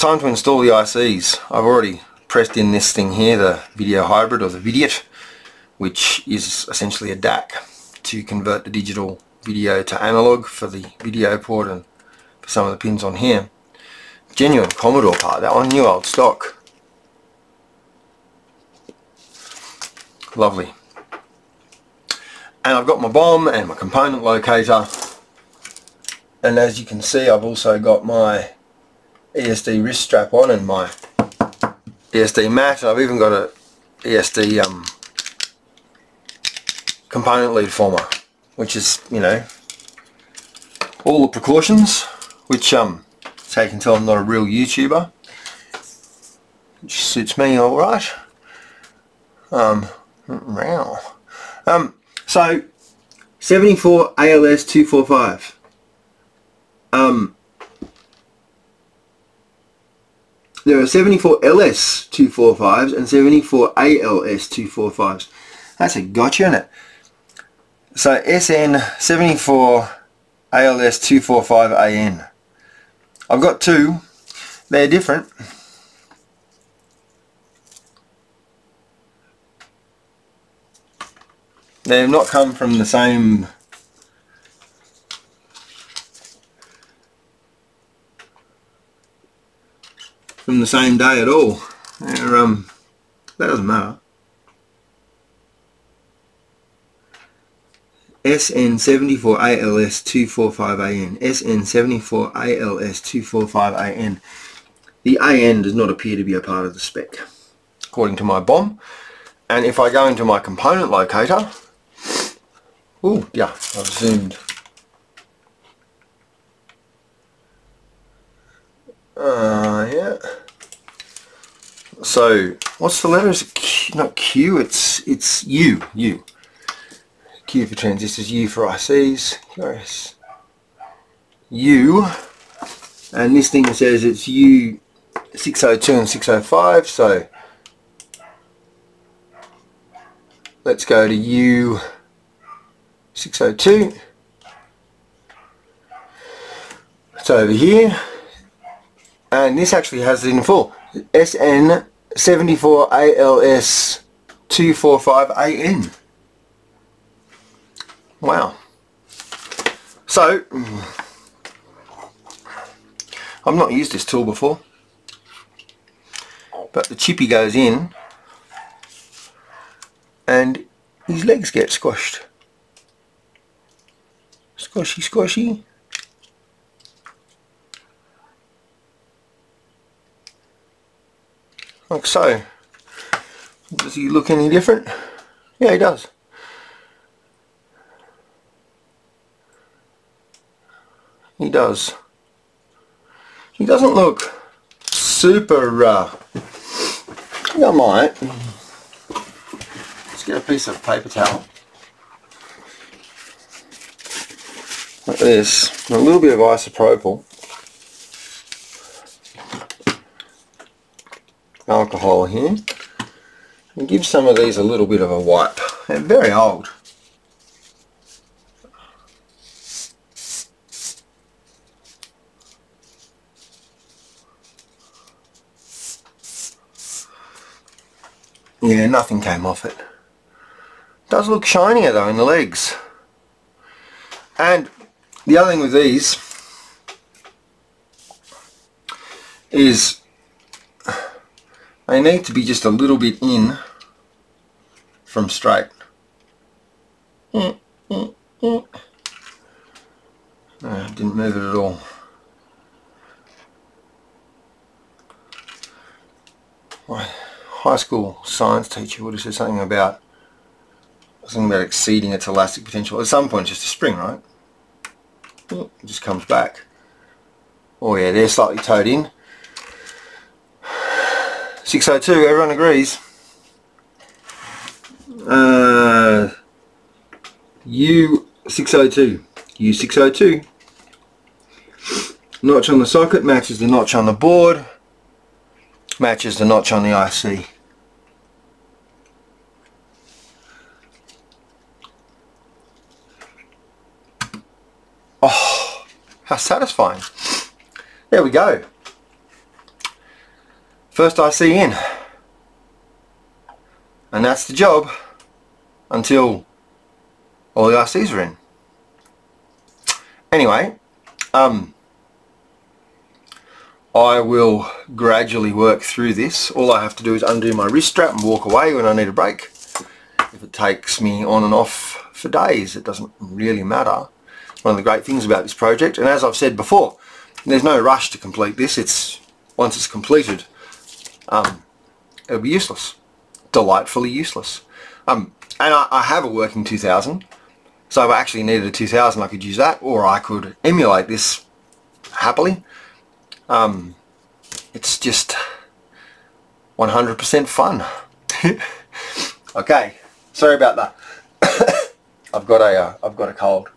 time to install the ICs. I've already pressed in this thing here, the video hybrid or the Vidiot, which is essentially a DAC to convert the digital video to analog for the video port and for some of the pins on here. Genuine Commodore part, that one, new old stock. Lovely. And I've got my bomb and my component locator, and as you can see I've also got my ESD wrist strap on and my ESD mat. I've even got a ESD component lead former, which is, you know, all the precautions, which take until I'm not a real YouTuber, which suits me alright. So 74 ALS 245. There are 74 LS 245s and 74 ALS 245s. That's a gotcha, isn't it? So SN 74 ALS 245 AN. I've got two. They're different. They've not come from the same day at all. That doesn't matter. SN74 ALS 245 AN. SN74 ALS 245 AN. The AN does not appear to be a part of the spec, according to my bomb. And if I go into my component locator, oh yeah, I've zoomed. Yeah. So what's the letter? Is it Q, not Q? It's U. U. Q for transistors, U for ICs. Yes. U. And this thing says it's U602 and 605. So let's go to U602. It's over here. And this actually has it in full. SN74 ALS 245 AN. Wow. So, I've not used this tool before, but the chippy goes in and his legs get squashed. Squashy, squashy. Like so. Does he look any different? Yeah, he does. He does. He doesn't look super, I think I might. Let's get a piece of paper towel. Like this. A little bit of isopropyl. Alcohol here, and give some of these a little bit of a wipe. They're very old. Yeah, nothing came off it. Does look shinier though in the legs. And the other thing with these is they need to be just a little bit in from straight. No, didn't move it at all. My high school science teacher would have said something about exceeding its elastic potential. At some point it's just a spring, right? It just comes back. Oh yeah, they're slightly towed in. 602, everyone agrees. U602. U602. Notch on the socket matches the notch on the board. Matches the notch on the IC. Oh, how satisfying. There we go. first IC in, and that's the job until all the ICs are in. Anyway, I will gradually work through this. All I have to do is undo my wrist strap and walk away when I need a break. If it takes me on and off for days, it doesn't really matter. One of the great things about this project, and as I've said before, there's no rush to complete this. Once it's completed, it'll be useless, delightfully useless. And I have a working 2000, so if I actually needed a 2000, I could use that, or I could emulate this happily. It's just 100% fun. Okay, sorry about that. I've got a cold.